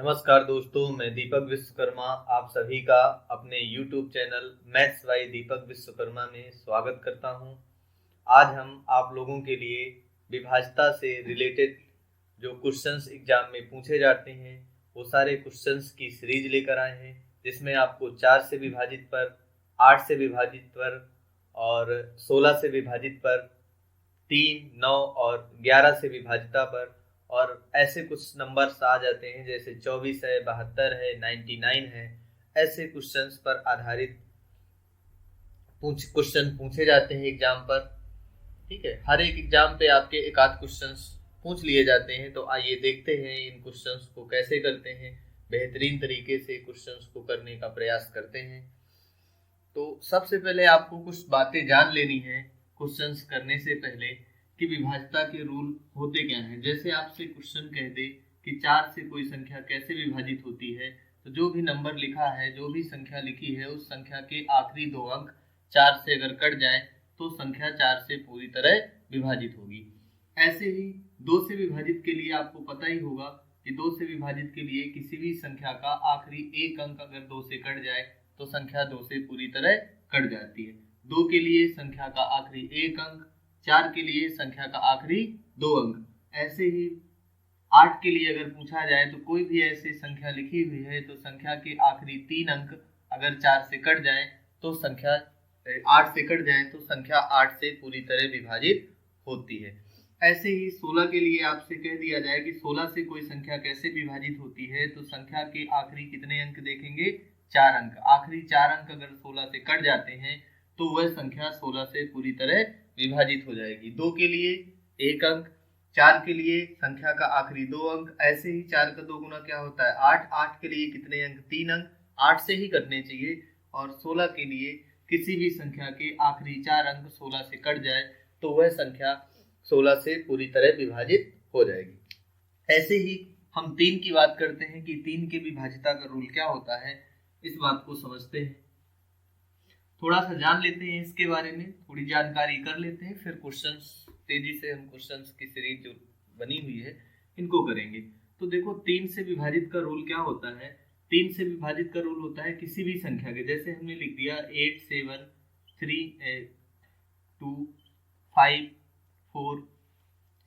नमस्कार दोस्तों, मैं दीपक विश्वकर्मा आप सभी का अपने YouTube चैनल मैथ्स बाय दीपक विश्वकर्मा में स्वागत करता हूं। आज हम आप लोगों के लिए विभाज्यता से रिलेटेड जो क्वेश्चंस एग्जाम में पूछे जाते हैं वो सारे क्वेश्चंस की सीरीज लेकर आए हैं, जिसमें आपको 4 से विभाजित पर, 8 से विभाजित पर और 16 से विभाजित पर, 3, 9 और 11 से विभाजिता पर और ऐसे कुछ नंबर्स आ जाते हैं जैसे 24 है, 72 है, 99 है। ऐसे क्वेश्चंस पर आधारित क्वेश्चन पूछे जाते हैं एग्जाम पर। ठीक है, हर एक एग्जाम पे आपके एक आध क्वेश्चंस पूछ लिए जाते हैं। तो आइए देखते हैं इन क्वेश्चंस को कैसे करते हैं, बेहतरीन तरीके से क्वेश्चंस को करने का प्रयास करते हैं। तो सबसे पहले आपको कुछ बातें जान लेनी है क्वेश्चंस करने से पहले कि विभाज्यता के रूल होते क्या हैं। जैसे आपसे क्वेश्चन कह दे कि 4 से कोई संख्या कैसे विभाजित होती है, तो जो भी नंबर लिखा है, जो भी संख्या लिखी है, उस संख्या के आखिरी 2 अंक 4 से अगर कट जाए तो संख्या 4 से पूरी तरह विभाजित होगी। ऐसे ही 2 से विभाजित के लिए आपको पता ही होगा कि 2 से विभाजित के लिए किसी भी संख्या का आखिरी 1 अंक अगर 2 से कट जाए तो संख्या 2 से पूरी तरह कट जाती है। 2 के लिए संख्या का आखिरी 1 अंक, 4 के लिए संख्या का आखिरी 2 अंक। ऐसे ही 8 के लिए अगर पूछा जाए तो कोई भी ऐसी संख्या लिखी हुई है तो संख्या के आखिरी 3 अंक अगर 4 से कट जाए तो संख्या 8 से कट जाए तो संख्या 8 से पूरी तरह विभाजित होती है। ऐसे ही 16 के लिए आपसे कह दिया जाए कि 16 से कोई संख्या कैसे विभाजित होती है, तो संख्या के आखिरी कितने अंक देखेंगे, 4 अंक। आखिरी 4 अंक अगर 16 से कट जाते हैं तो वह संख्या 16 से पूरी तरह विभाजित हो जाएगी। 2 के लिए 1 अंक, 4 के लिए संख्या का आखिरी 2 अंक। ऐसे ही 4 का 2 गुना क्या होता है 8। 8 के लिए कितने अंक, 3 अंक, 8 से ही करने चाहिए। और 16 के लिए किसी भी संख्या के आखिरी 4 अंक 16 से कट जाए तो वह संख्या 16 से पूरी तरह विभाजित हो जाएगी। ऐसे ही हम 3 की बात करते हैं कि 3 के विभाजिता का रूल क्या होता है, इस बात को समझते हैं। थोड़ा सा जान लेते हैं इसके बारे में, थोड़ी जानकारी कर लेते हैं, फिर क्वेश्चंस तेजी से हम क्वेश्चंस की सीरीज जो बनी हुई है इनको करेंगे। तो देखो 3 से विभाजित का रूल क्या होता है। 3 से विभाजित का रूल होता है किसी भी संख्या के, जैसे हमने लिख दिया 8, 7, 3, 2, 5, 4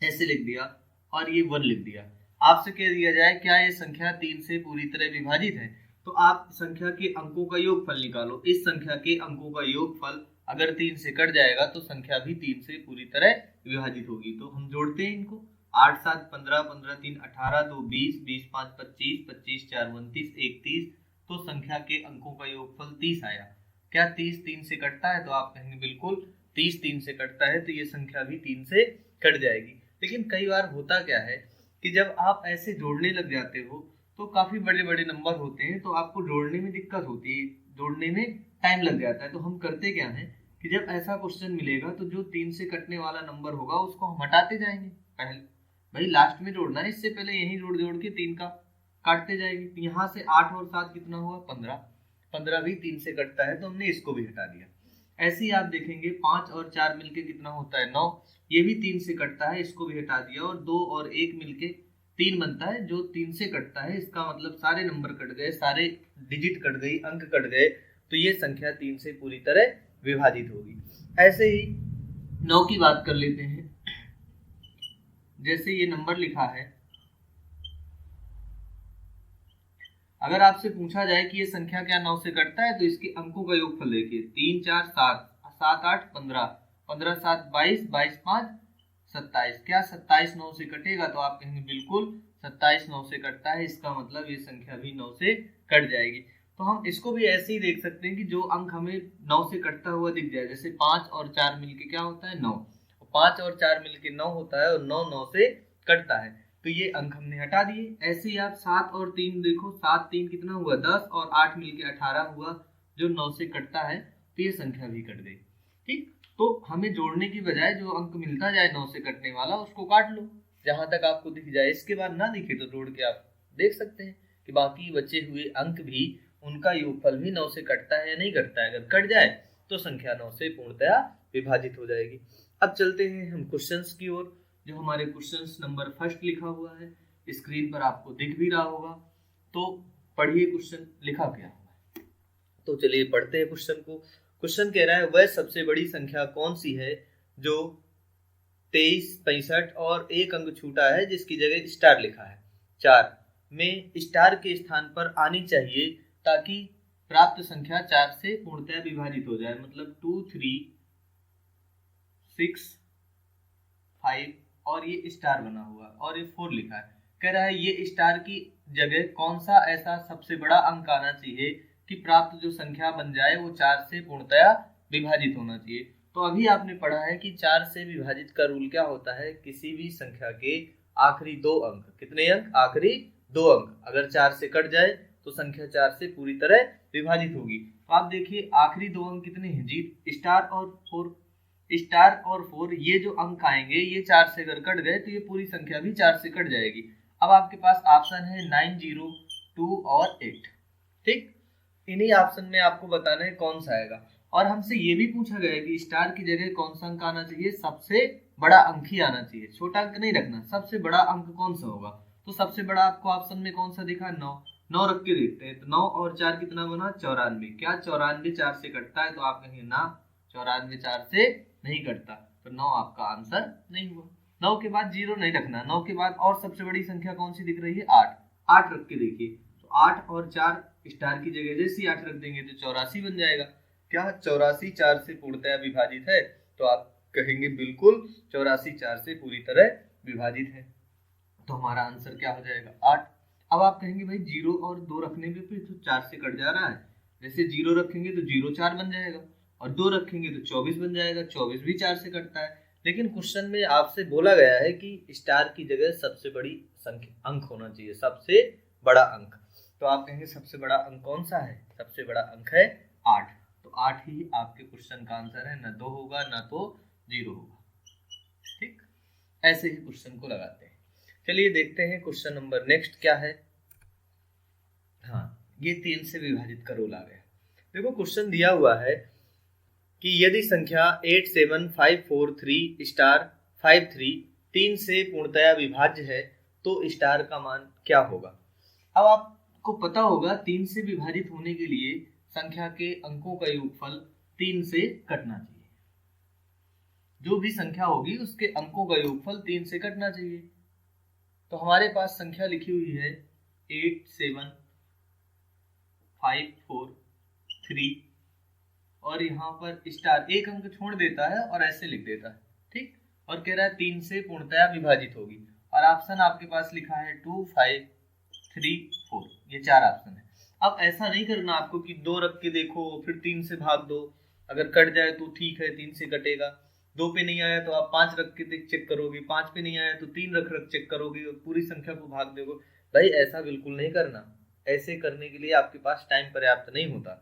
ऐसे लिख दिया और ये 1 लिख दिया। आपसे कह दिया जाए क्या ये संख्या 3 से पूरी तरह विभाजित है, तो आप संख्या के अंकों का योगफल निकालो। इस संख्या के अंकों का योगफल अगर 3 से कट जाएगा तो संख्या भी 3 से पूरी तरह विभाजित होगी। तो हम जोड़ते हैं इनको, 8, 7, 15, 15, 3, 18, 2, 20, 20, 5, 25, 25, 4, 29, 31। तो संख्या के अंकों का योगफल 30 आया। क्या 30 3 से कटता है, तो आप कहेंगे बिल्कुल 30 3 से कटता है, तो ये संख्या भी 3 से कट जाएगी। लेकिन कई बार होता क्या है कि जब आप ऐसे जोड़ने लग जाते हो तो काफी बड़े बड़े नंबर होते हैं, तो आपको जोड़ने में दिक्कत होती है, जोड़ने में टाइम लग जाता है। तो हम करते क्या है कि जब ऐसा क्वेश्चन मिलेगा तो जो 3 से कटने वाला नंबर होगा उसको हम हटाते जाएंगे। पहले भाई लास्ट में जोड़ना है, इससे पहले यही जोड़ जोड़ के 3 का काटते जाएंगे। यहाँ से 8 और 7 कितना हुआ, 15। 15 भी 3 से कटता है तो हमने इसको भी हटा दिया। ऐसे ही आप देखेंगे 5 और 4 मिलके कितना होता है, 9। ये भी 3 से कटता है, इसको भी हटा दिया। और 2 और 1 मिलके 3 बनता है, जो 3 से कटता है। इसका मतलब सारे नंबर कट गए, सारे डिजिट कट गई, अंक कट गए, तो ये संख्या 3 से पूरी तरह विभाजित होगी। ऐसे ही 9 की बात कर लेते हैं। जैसे ये नंबर लिखा है, अगर आपसे पूछा जाए कि ये संख्या क्या 9 से कटता है, तो इसके अंकों का योगफल देखिए, 3, 4, 7, 7, 8, 15, 15, 7, 22, 22, 5, 27। क्या 27 9 से कटेगा, तो आप कहेंगे बिल्कुल 27 9 से कटता है। इसका मतलब ये संख्या भी 9 से कट जाएगी। तो हम इसको भी ऐसे ही देख सकते हैं कि जो अंक हमें 9 से कटता हुआ दिख जाए, जैसे 5 और 4 मिलके क्या होता है, 9। 5 और 4 मिलके 9 होता है और 9 9 से कटता है, तो ये अंक हमने हटा दिए। ऐसे ही आप 7 और 3 देखो, 7 3 कितना हुआ, 10 और 8 मिलके 18 हुआ, जो 9 से कटता है, तो ये संख्या भी कट गई। ठीक, तो हमें जोड़ने की बजाय जो अंक मिलता जाए 9 से कटने वाला उसको काट लो जहां तक आपको दिख जाए। इसके बाद ना दिखे तो जोड़ के आप देख सकते हैं कि बाकी बचे हुए अंक भी, उनका योगफल भी 9 से कटता है या नहीं कटता है। अगर कट जाए तो संख्या 9 से पूर्णतया विभाजित हो जाएगी। अब चलते हैं हम क्वेश्चंस की ओर। जो हमारे क्वेश्चंस नंबर फर्स्ट लिखा हुआ है, स्क्रीन पर आपको दिख भी रहा होगा। तो पढ़िए क्वेश्चन लिखा क्या हुआ है। तो चलिए पढ़ते हैं क्वेश्चन को। क्वेश्चन कह रहा है वह सबसे बड़ी संख्या कौन सी है जो 23, 65 और एक अंक छूटा है जिसकी जगह स्टार लिखा है। 4 में स्टार के स्थान पर आनी चाहिए ताकि प्राप्त संख्या 4 से पूर्णतः विभाजित हो जाए। मतलब 2, 3, 6, 5 और ये स्टार बना हुआ और ये 4 लिखा है। कह रहा है ये स्टार की जगह कौन सा ऐसा सबसे बड़ा अंक आना चाहिए कि प्राप्त जो संख्या बन जाए वो 4 से पूर्णतया विभाजित होना चाहिए। तो अभी आपने पढ़ा है कि 4 से विभाजित का रूल क्या होता है, किसी भी संख्या के आखिरी 2 अंक, कितने अंक, आखिरी 2 अंक अगर 4 से कट जाए तो संख्या 4 से पूरी तरह विभाजित होगी। तो आप देखिए आखिरी 2 अंक कितने हैं जी, स्टार और 4। स्टार और 4 ये जो अंक आएंगे ये 4 से अगर कट गए तो ये पूरी संख्या भी 4 से कट जाएगी। अब आपके पास ऑप्शन है 9, 0, 2 और 8। ठीक, इन्हीं ऑप्शन में आपको बताना है कौन सा आएगा। और हमसे ये भी पूछा गया है कि स्टार की जगह कौन सा अंक आना चाहिए, सबसे बड़ा अंक ही आना चाहिए, छोटा अंक नहीं रखना। सबसे बड़ा अंक कौन सा होगा, तो सबसे बड़ा आपको ऑप्शन में कौन सा दिखा, 9। 9 रख के देखते हैं। तो 9 और 4 कितना बना, 94। क्या 94 4 से कटता है, तो आप कहेंगे ना 94 4 से नहीं कटता, तो 9 आपका आंसर नहीं हुआ। 9 के बाद 0 नहीं रखना। 9 के बाद और सबसे बड़ी संख्या कौन सी दिख रही है, 8। 8 रख के देखिए, तो 8 और 4 स्टार की जगह जैसे 8 रख देंगे तो 84 बन जाएगा। क्या 84 4 से पूर्णतया विभाजित है, तो आप कहेंगे बिल्कुल 84 4 से पूरी तरह विभाजित है। तो हमारा आंसर क्या हो जाएगा, 8। अब आप कहेंगे भाई 0 और 2 रखने पे तो 4 से कट जा रहा है, जैसे 0 रखेंगे तो 0 4 बन जाएगा और 2 रखेंगे तो 24 बन जाएगा। 24 भी 4 से कटता है, लेकिन क्वेश्चन में आपसे बोला गया है कि स्टार की जगह सबसे बड़ी संख्या अंक होना चाहिए, सबसे बड़ा अंक। तो आप कहेंगे सबसे बड़ा अंक कौन सा है, सबसे बड़ा अंक है 8। तो 8 ही आपके क्वेश्चन का आंसर है, ना 2 होगा ना तो 0 होगा। ठीक, ऐसे ही क्वेश्चन को लगाते हैं। चलिए देखते हैं क्वेश्चन नंबर नेक्स्ट क्या है। हाँ, ये 3 से विभाजित का रूल आ गया। देखो क्वेश्चन दिया हुआ है कि यदि संख्या 87543 स्टार 53 3 से पूर्णतया विभाज्य है तो स्टार का मान क्या होगा। अब आपको पता होगा 3 से विभाजित होने के लिए संख्या के अंकों का योगफल 3 से कटना चाहिए। जो भी संख्या होगी उसके अंकों का योगफल 3 से कटना चाहिए। तो हमारे पास संख्या लिखी हुई है 87543 और यहाँ पर स्टार एक अंक छोड़ देता है और ऐसे लिख देता है। ठीक, और कह रहा है 3 से पूर्णतया विभाजित होगी और ऑप्शन आपके पास लिखा है 2, 5, 3, 4, ये 4 ऑप्शन है। अब ऐसा नहीं करना आपको कि 2 रख के देखो फिर 3 से भाग दो, अगर कट जाए तो ठीक है 3 से कटेगा। 2 पे नहीं आया तो आप 5 रख के चेक करोगे, 5 पे नहीं आया तो 3 रख रख चेक करोगे और पूरी संख्या को भाग दोगे। भाई ऐसा बिल्कुल नहीं करना, ऐसे करने के लिए आपके पास टाइम पर्याप्त नहीं होता।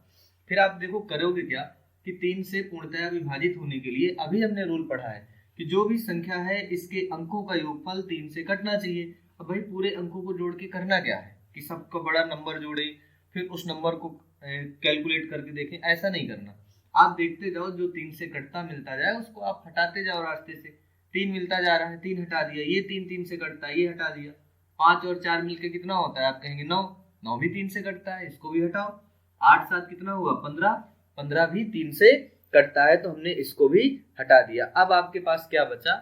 फिर आप देखो करोगे क्या कि 3 से पूर्णतया विभाजित होने के लिए अभी हमने रूल पढ़ा है कि जो भी संख्या है इसके अंकों का योगफल 3 से कटना चाहिए। अब भाई पूरे अंकों को जोड़ के करना क्या है कि सबका बड़ा नंबर जोड़े फिर उस नंबर को कैलकुलेट करके देखें, ऐसा नहीं करना। आप देखते जाओ जो 3 से कटता मिलता जाए उसको आप हटाते जाओ रास्ते से। 3 मिलता जा रहा है, 3 हटा दिया, ये 3 3 से कटता है, ये हटा दिया। 5 और 4 मिलके कितना होता है, आप कहेंगे 9, 9 भी 3 से कटता है, इसको भी हटाओ। 8 7 कितना हुआ, 15, 15 भी 3 से कटता है, तो हमने इसको भी हटा दिया। अब आपके पास क्या बचा,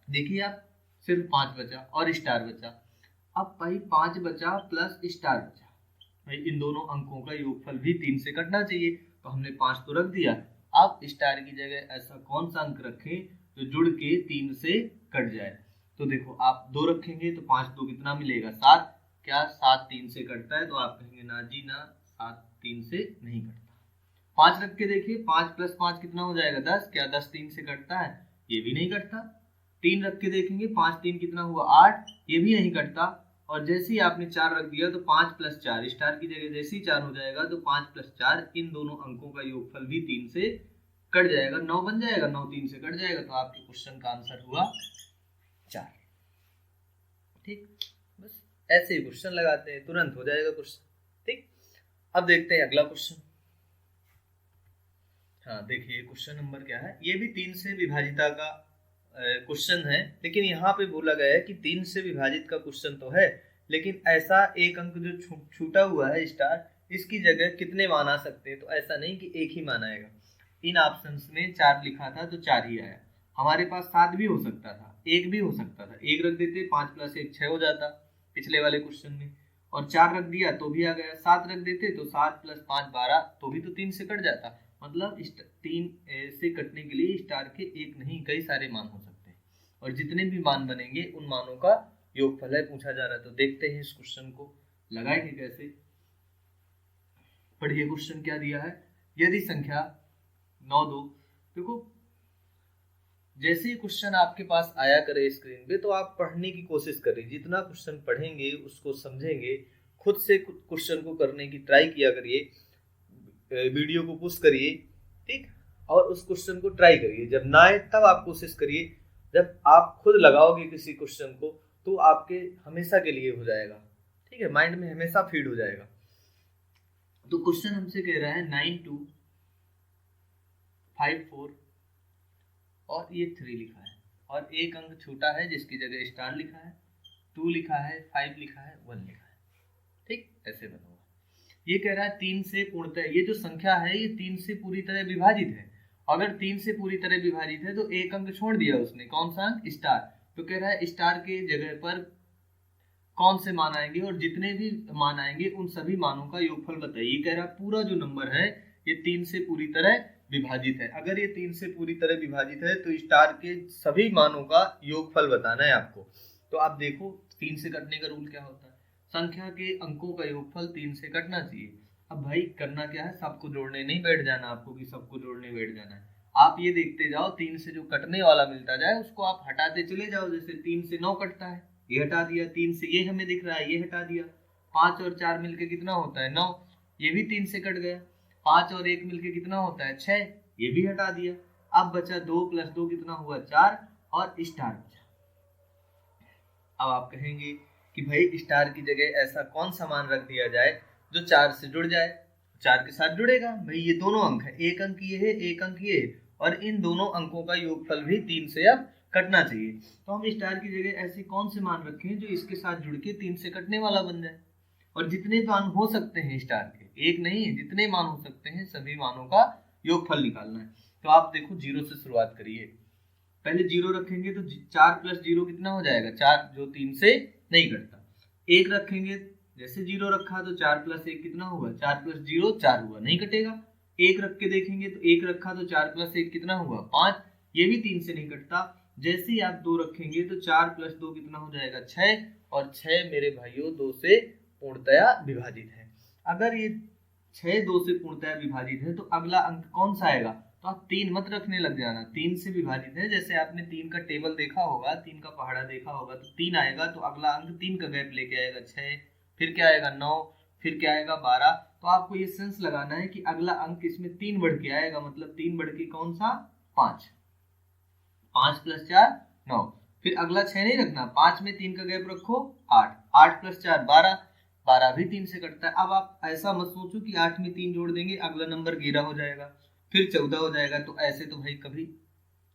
देखिए आप सिर्फ 5 बचा और स्टार बचा। अब भाई 5 बचा प्लस स्टार बचा, भाई इन दोनों अंकों का योगफल भी 3 से कटना चाहिए, तो हमने 5 तो रख दिया। अब स्टार की जगह ऐसा कौन सा अंक रखें जो जुड़ के 3 से कट जाए। तो देखो आप 2 रखेंगे तो 5 2 कितना मिलेगा, 7। क्या 7 3 से कटता है, तो आप कहेंगे ना जी ना 7 3 से नहीं कटता। 5 रख के देखिए, 5 प्लस 5 कितना हो जाएगा, 10। क्या 10 3 से कटता है, ये भी नहीं कटता। 3 रख के देखेंगे, 5 3 कितना हुआ, 8, ये भी नहीं कटता। और जैसे ही आपने 4 रख दिया तो 5 प्लस 4 स्टार की जगह जैसे ही 4 हो जाएगा तो 5 प्लस 4 इन दोनों अंकों का योगफल भी 3 से कट जाएगा, 9 बन जाएगा। 9 3 से कट जाएगा, तो आपके क्वेश्चन का आंसर हुआ 4। ठीक, बस ऐसे ही क्वेश्चन लगाते हैं, तुरंत हो जाएगा क्वेश्चन। ठीक, अब देखते हैं अगला क्वेश्चन। हाँ देखिए क्वेश्चन नंबर क्या है, ये भी 3 से विभाजिता का क्वेश्चन है, लेकिन यहाँ पे बोला गया है कि 3 से विभाजित का क्वेश्चन तो है लेकिन ऐसा एक अंक जो छूटा हुआ है स्टार, इसकी जगह कितने मान आ सकते हैं? तो ऐसा नहीं कि एक ही मान आएगा। इन ऑप्शंस में 4 लिखा था तो 4 ही आया। हमारे पास 7 भी हो सकता था, 1 भी हो सकता था, 1 रख देते 5 + 1 6 हो जाता पिछले वाले क्वेश्चन में, और 4 रख दिया तो भी आ गया। 7 रख देते तो 7 + 5 12, तो भी तो 3 से कट जाता। मतलब 3 से कटने के लिए स्टार के एक नहीं कई सारे मान हो सकते हैं, और जितने भी मान बनेंगे उन मानों का योगफल है पूछा जा रहा है। तो देखते हैं इस क्वेश्चन को लगाएंगे कैसे। पढ़िए क्वेश्चन क्या दिया है। यदि संख्या 9 2, देखो जैसे ही क्वेश्चन आपके पास आया करे स्क्रीन पे तो आप पढ़ने की कोशिश करिए। जितना क्वेश्चन पढ़ेंगे उसको समझेंगे, खुद से क्वेश्चन को करने की ट्राई किया करिए, वीडियो को पुश करिए, ठीक, और उस क्वेश्चन को ट्राई करिए। जब ना आए तब आप कोशिश करिए, जब आप खुद लगाओगे किसी क्वेश्चन को तो आपके हमेशा के लिए हो जाएगा, ठीक है, माइंड में हमेशा फीड हो जाएगा। तो क्वेश्चन हमसे कह रहा है 9 2 5 4 और ये 3 लिखा है, और एक अंक छोटा है जिसकी जगह स्टार लिखा है, 2 लिखा है, 5 लिखा है, 1 लिखा है, ठीक, ऐसे बना हुआ। ये कह रहा है 3 से पूर्णतः, ये जो संख्या है ये 3 से पूरी तरह विभाजित है। अगर 3 से पूरी तरह विभाजित है तो एक अंक छोड़ दिया उसने, कौन सा अंक? स्टार। तो कह रहा है स्टार के जगह पर कौन से मान आएंगे, और जितने भी मान आएंगे उन सभी मानों का योगफल बताइए। कह रहा है पूरा जो नंबर है ये 3 से पूरी तरह विभाजित है। अगर ये 3 से पूरी तरह विभाजित है तो स्टार के सभी मानों का योगफल बताना है आपको। तो आप देखो 3 से कटने का रूल क्या होता है, संख्या के अंकों का योगफल 3 से कटना चाहिए। अब भाई करना क्या है, सबको जोड़ने नहीं बैठ जाना आपको कि सबको जोड़ने बैठ जाना है। आप ये देखते जाओ 3 से जो कटने वाला मिलता जाए उसको आप हटाते चले जाओ। जैसे 3 से 9 कटता है, ये हटा दिया, 3 से ये हमें दिख रहा है, ये हटा दिया। 5 और 4 मिलके कितना होता है? 9, ये भी 3 से कट गया। 5 और 1 मिलके कितना होता है? 6, ये भी हटा दिया। अब बचा 2 + 2 कितना हुआ? 4, और स्टार बचा। अब आप कहेंगे कि भाई स्टार की जगह ऐसा कौन सा मान रख दिया जाए जो 4 से जुड़ जाए। 4 के साथ जुड़ेगा भाई, ये दोनों अंक है, एक अंक ये है, एक अंक ये है, और इन दोनों अंकों का योगफल भी 3 से अब कटना चाहिए। तो हम स्टार की जगह ऐसे कौन से मान रखें जो इसके साथ जुड़ के 3 से कटने वाला बन जाए। और जितने मान हो सकते हैं स्टार के, एक नहीं है, जितने मान हो सकते हैं सभी मानों का योगफल निकालना है। तो आप देखो 0 से शुरुआत करिए। पहले 0 रखेंगे तो 4 + 0 कितना हो जाएगा? 4, जो 3 से नहीं कटता। 1 रखेंगे, जैसे 0 रखा तो 4 + 1 कितना हुआ? 4 + 0 4 हुआ, नहीं कटेगा। 1 रख के देखेंगे तो 1 रखा तो 4 + 1 कितना हुआ? 5, ये भी 3 से नहीं कटता। जैसे ही आप 2 रखेंगे तो 4 + 2 कितना हो जाएगा? 6, और 6 मेरे भाइयों 2 से पूर्णतया विभाजित है। अगर ये 6 2 से पूर्णतया विभाजित है तो अगला अंक कौन सा आएगा? तो आप 3 मत रखने लग जाना, 3 से विभाजित है। जैसे आपने 3 का टेबल देखा होगा, 3 का पहाड़ा देखा होगा, तो 3 आएगा तो अगला अंक 3 का गैप लेके आएगा 6, फिर क्या आएगा 9, फिर क्या आएगा 12। तो आपको ये सेंस लगाना है कि अगला अंक इसमें 3 बढ़ के आएगा, मतलब 3 बढ़ के कौन सा? 5। 5 + 4 9, फिर अगला 6 नहीं रखना, 5 में 3 का गैप रखो 8, 8 + 4 12, 12 भी 3 से कटता है। अब आप ऐसा मत सोचो कि 8 में 3 जोड़ देंगे अगला नंबर 11 हो जाएगा, फिर 14 हो जाएगा। तो ऐसे तो भाई कभी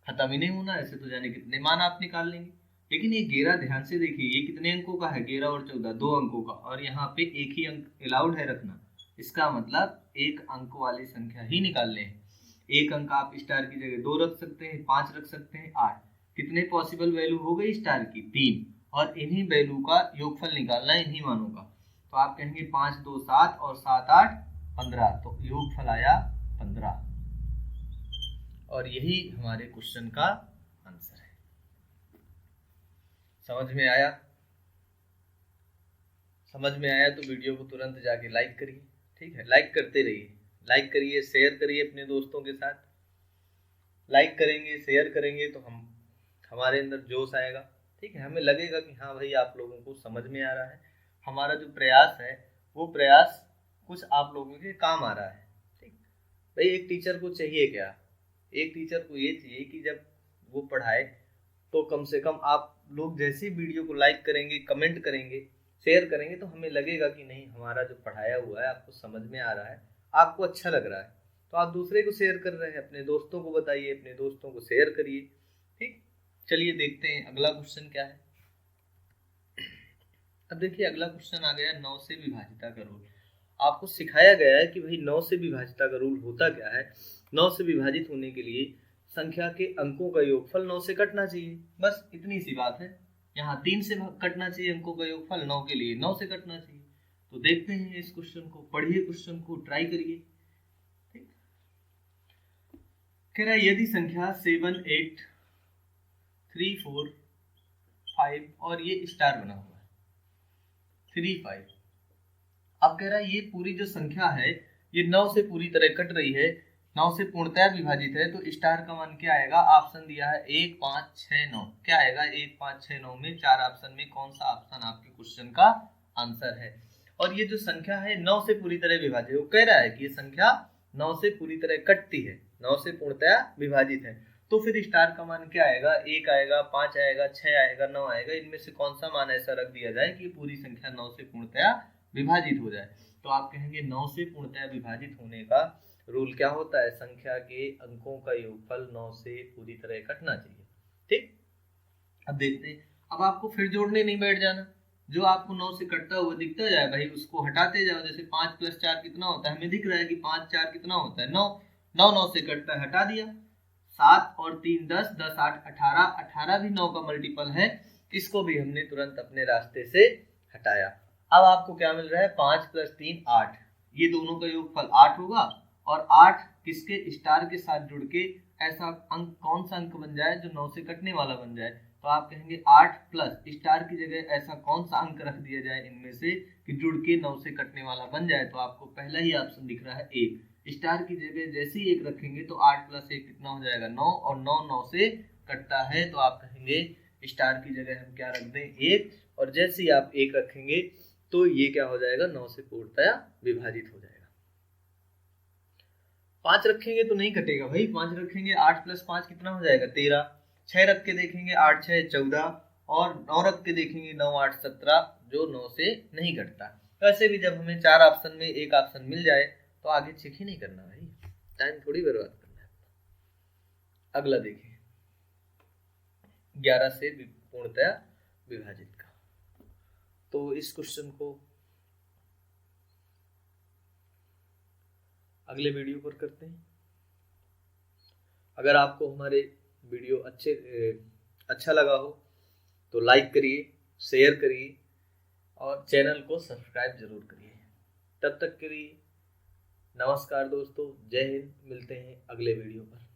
खत्म ही नहीं होना, ऐसे तो जाने कितने मान आप निकाल लेंगे। लेकिन ये 11 ध्यान से देखिए, ये कितने अंकों का है? 11 और 14 2 अंकों का, और यहाँ पे एक ही अंक अलाउड है रखना। इसका मतलब एक अंक वाली संख्या ही निकालने हैं। एक अंक आप स्टार की जगह 2 रख सकते हैं, 5 रख सकते हैं, 8। कितने पॉसिबल वैल्यू हो गई स्टार की? 3, और इन्हीं वैल्यू का योगफल निकालना है, इन्हीं मानों का। तो आप कहेंगे 5 2 7 और 7 8 15, तो योगफल आया 15, और यही हमारे क्वेश्चन का आंसर है। समझ में आया? समझ में आया तो वीडियो को तुरंत जाके लाइक करिए, ठीक है, लाइक करते रहिए, लाइक करिए, शेयर करिए अपने दोस्तों के साथ। लाइक करेंगे, शेयर करेंगे तो हमारे अंदर जोश आएगा, ठीक है, हमें लगेगा कि हाँ भाई आप लोगों को समझ में आ रहा है, हमारा जो प्रयास है वो प्रयास कुछ आप लोगों के काम आ रहा है, ठीक। भाई एक टीचर को चाहिए क्या? एक टीचर को ये चाहिए कि जब वो पढ़ाए तो कम से कम आप लोग जैसे वीडियो को लाइक करेंगे, कमेंट करेंगे, शेयर करेंगे तो हमें लगेगा कि नहीं हमारा जो पढ़ाया हुआ है आपको समझ में आ रहा है, आपको अच्छा लग रहा है, तो आप दूसरे को शेयर कर रहे हैं, अपने दोस्तों को बताइए, अपने दोस्तों को शेयर करिए, ठीक। चलिए देखते हैं अगला क्वेश्चन क्या है। अब देखिए अगला क्वेश्चन आ गया 9 से विभाजिता का रूल। आपको सिखाया गया है कि भाई 9 से विभाजिता का रूल होता क्या है। 9 से विभाजित होने के लिए संख्या के अंकों का योगफल 9 से कटना चाहिए, बस इतनी सी बात है। यहाँ 3 से कटना चाहिए अंकों का योगफल, 9 के लिए 9 से कटना चाहिए। तो देखते हैं इस क्वेश्चन को, पढ़िए क्वेश्चन को, ट्राई करिए। ठीक, कह रहा है यदि संख्या 7 8 3 4 5 और ये स्टार बना हुआ है 3 5। अब कह रहा है ये पूरी जो संख्या है ये 9 से पूरी तरह कट रही है, 9 से पूर्णतया विभाजित है, तो स्टार का मान क्या आएगा। ऑप्शन दिया है 1 5 6 9, क्या आएगा 1 5 6 9 में 4 ऑप्शन में कौन सा ऑप्शन आपके क्वेश्चन का आंसर है। और ये जो संख्या है 9 से पूरी तरह विभाजित है, वो कह रहा है कि ये संख्या 9 से पूरी तरह कटती है, 9 से पूर्णतया विभाजित है, तो फिर स्टार का मान क्या आएगा, 1 आएगा, 5 आएगा, 6 आएगा, 9 आएगा। इनमें से कौन सा मान ऐसा रख दिया जाए कि पूरी संख्या 9 से पूर्णतया विभाजित हो जाए। तो आप कहेंगे 9 से पूर्णतया विभाजित होने का रूल क्या होता है, संख्या के अंकों का योगफल 9 से पूरी तरह कटना चाहिए। ठीक, अब देखते हैं। अब आपको फिर जोड़ने नहीं बैठ जाना, जो आपको 9 से कटता हुआ दिखता जाए भाई उसको हटाते जाओ। जैसे 5 + 4 कितना होता है, हमें दिख रहा है कि 5 4 कितना होता है 9, 9 9 से कटता है, हटा दिया। 7 और 3 10, 10 8 18, 18 भी 9 का मल्टीपल है, इसको भी हमने तुरंत अपने रास्ते से हटाया। अब आपको क्या मिल रहा है, 5 + 3 8, ये दोनों का योगफल 8 होगा। और 8 किसके, स्टार के साथ जुड़ के ऐसा अंक, कौन सा अंक बन जाए जो 9 से कटने वाला बन जाए। तो आप कहेंगे 8 प्लस स्टार की जगह ऐसा कौन सा अंक रख दिया जाए इनमें से कि जुड़ के 9 से कटने वाला बन जाए। तो आपको पहला ही ऑप्शन दिख रहा है 1, स्टार की जगह जैसे ही 1 रखेंगे तो 8 + 1 कितना हो जाएगा 9, और 9 9 से कटता है। तो आप कहेंगे स्टार की जगह हम क्या रख दें 1, और जैसे ही आप 1 रखेंगे तो ये क्या हो जाएगा 9 से पूर्णतया विभाजित हो जाएगा। 5 रखेंगे तो नहीं कटेगा भाई, 5 रखेंगे 8 + 5 कितना हो जाएगा 13, 6 रख के देखेंगे 8 6 14, और 9 रख के देखेंगे 9 8 17, जो 9 से नहीं कटता। वैसे भी जब हमें 4 ऑप्शन में एक ऑप्शन मिल जाए तो आगे चेक ही नहीं करना भाई, टाइम थोड़ी बर्बाद करना है। अगला देखिए 11 से पूर्णतया विभाजित का। तो इस क्वेश्चन को अगले वीडियो पर करते हैं। अगर आपको हमारे वीडियो अच्छा लगा हो तो लाइक करिए, शेयर करिए और चैनल को सब्सक्राइब जरूर करिए। तब तक के लिए नमस्कार दोस्तों, जय हिंद, मिलते हैं अगले वीडियो पर।